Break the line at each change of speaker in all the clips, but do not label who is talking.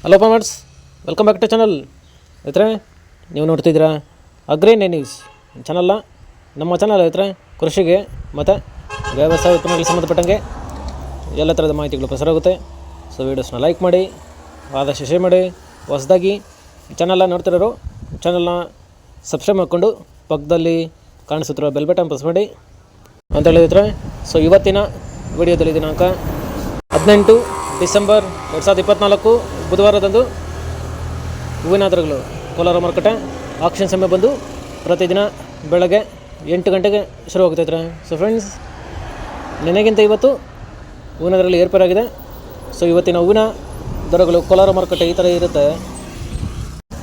Hello farmers, welcome back to channel. ರೈತರೆ, ನೀವು ನೋಡ್ತಿದ್ದೀರಾ ಅಗ್ರಿನ್ ನ್ಯೂಸ್ ಚಾನಲ್ನ. ನಮ್ಮ ಚಾನಲ್ ರೈತರೆ ಕೃಷಿಗೆ ಮತ್ತು ವ್ಯವಸಾಯ ಉತ್ಪನ್ನಗಳಿಗೆ ಸಂಬಂಧಪಟ್ಟಂಗೆ ಎಲ್ಲ ಥರದ ಮಾಹಿತಿಗಳು ಪ್ರಸಾರ ಆಗುತ್ತೆ. ಸೊ ವೀಡಿಯೋಸ್ನ ಲೈಕ್ ಮಾಡಿ, ಆದಷ್ಟು ಶೇರ್ ಮಾಡಿ. ಹೊಸದಾಗಿ ಚಾನಲ್ನ ನೋಡ್ತಿರೋರು ಚಾನಲ್ನ ಸಬ್ಸ್ಕ್ರೈಬ್ ಮಾಡಿಕೊಂಡು ಪಕ್ಕದಲ್ಲಿ ಕಾಣಿಸುತ್ತಿರೋ ಬೆಲ್ ಬಟನ್ ಪ್ರೆಸ್ ಮಾಡಿ ಅಂತ ಹೇಳಿದ್ರೆ. ಸೊ ಇವತ್ತಿನ ವಿಡಿಯೋದಲ್ಲಿ ದಿನಾಂಕ 18 ಡಿಸೆಂಬರ್ 2024 ಬುಧವಾರದಂದು ಹೂವಿನ ದರಗಳು ಕೋಲಾರ ಮಾರುಕಟ್ಟೆ ಆಕ್ಷನ್ ಸಮಯ ಬಂದು ಪ್ರತಿದಿನ ಬೆಳಗ್ಗೆ 8 ಗಂಟೆಗೆ ಶುರುವಾಗ್ತೈತೆ. ಸೊ ಫ್ರೆಂಡ್ಸ್, ನೆನೆಗಿಂತ ಇವತ್ತು ಹೂವಿನ ದರಗಳಲ್ಲಿ ಏರ್ಪೇರಾಗಿದೆ. ಸೊ ಇವತ್ತಿನ ಹೂವಿನ ದರಗಳು ಕೋಲಾರ ಮಾರುಕಟ್ಟೆ ಈ ಥರ ಇರುತ್ತೆ.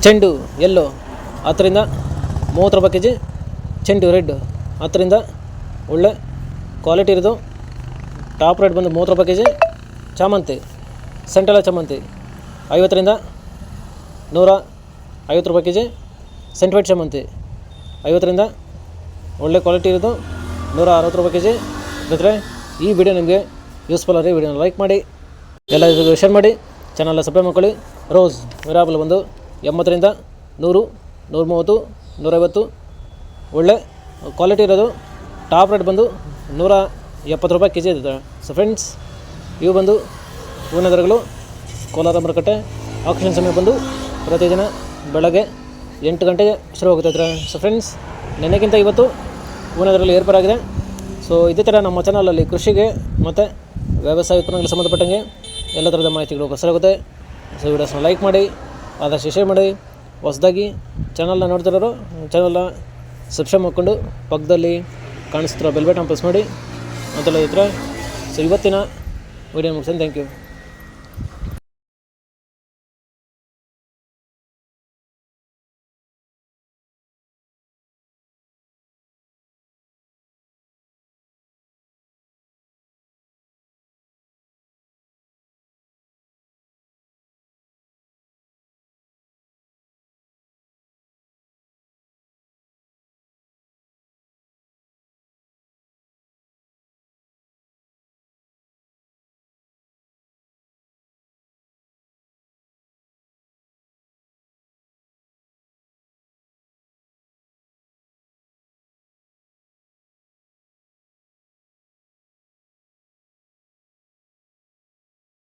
ಚೆಂಡು ಎಲ್ಲೋ 10ರಿಂದ 30 ರೂಪಾಯಿ ಕೆಜಿ, ಚೆಂಡು ರೆಡ್ 10ರಿಂದ ಒಳ್ಳೆ ಕ್ವಾಲಿಟಿ ಇರೋದು ಟಾಪ್ ರೇಟ್ ಬಂದು 30 ರೂಪಾಯಿ ಕೆಜಿ. ಚಾಮಂತಿ ಸೆಂಟ್ರಲ್ ಚಾಮಂತಿ 50ರಿಂದ 150 ರೂಪಾಯಿ ಕೆಜಿ. ಸೆಂಟ್ವೈಟ್ ಚಾಮಂತಿ 50ರಿಂದ ಒಳ್ಳೆ ಕ್ವಾಲಿಟಿ ಇರೋದು 160 ರೂಪಾಯಿ ಕೆಜಿ. ಜೊತೆ ಈ ವಿಡಿಯೋ ನಿಮಗೆ ಯೂಸ್ಫುಲ್ ಆದರೆ ವಿಡಿಯೋನ ಲೈಕ್ ಮಾಡಿ, ಎಲ್ಲ ಶೇರ್ ಮಾಡಿ, ಚಾನಲ್ನ ಸಬ್ಸ್ಕ್ರೈಬ್ ಮಾಡ್ಕೊಳ್ಳಿ. ರೋಸ್ ಮಿರಾಬಲ್ ಬಂದು 80ರಿಂದ 100, 130, 150 ಒಳ್ಳೆ ಕ್ವಾಲಿಟಿ ಇರೋದು ಟಾಪ್ ರೇಟ್ ಬಂದು 170 ರೂಪಾಯಿ ಕೆಜಿ ಇರ್ತದೆ. ಸೊ ಫ್ರೆಂಡ್ಸ್, ಇವು ಬಂದು ಹೂವಿನ ದರಗಳು ಕೋಲಾರ ಮಾರುಕಟ್ಟೆ ಆಕ್ಷನ್ ಸಮಯ ಬಂದು ಪ್ರತಿದಿನ ಬೆಳಗ್ಗೆ 8 ಗಂಟೆಗೆ ಶುರುವಾಗುತ್ತೈತೆ. ಸೊ ಫ್ರೆಂಡ್ಸ್, ನೆನೆಗಿಂತ ಇವತ್ತು ಹೂವಿನ ದರಗಳಲ್ಲಿ ಏರ್ಪೇರಾಗಿದೆ. ಸೊ ಇದೇ ಥರ ನಮ್ಮ ಚಾನಲಲ್ಲಿ ಕೃಷಿಗೆ ಮತ್ತು ವ್ಯವಸಾಯ ಉತ್ಪನ್ನಗಳಿಗೆ ಸಂಬಂಧಪಟ್ಟಂಗೆ ಎಲ್ಲ ಥರದ ಮಾಹಿತಿಗಳು ಪ್ರಸಾರ ಆಗುತ್ತೆ. ಸೊ ವಿಡಿಯೋಸ್ನ ಲೈಕ್ ಮಾಡಿ, ಆದಷ್ಟು ಶೇರ್ ಮಾಡಿ. ಹೊಸದಾಗಿ ಚಾನಲ್ನ ನೋಡ್ತಿರೋರು ಚಾನಲ್ನ ಸಬ್ಸ್ಕ್ರೈಬ್ ಮಾಡಿಕೊಂಡು ಪಕ್ಕದಲ್ಲಿ ಕಾಣಿಸ್ತಿರೋ ಬೆಲ್ ಬಟನ್ ಪ್ರೆಸ್ ಮಾಡಿ ಅಂತ ಹೇಳಿದ್ರೆ. ಸೊ ಇವತ್ತಿನ ವಿಡಿಯೋ ಮುಗಿಸ್ತೀನಿ. Thank you.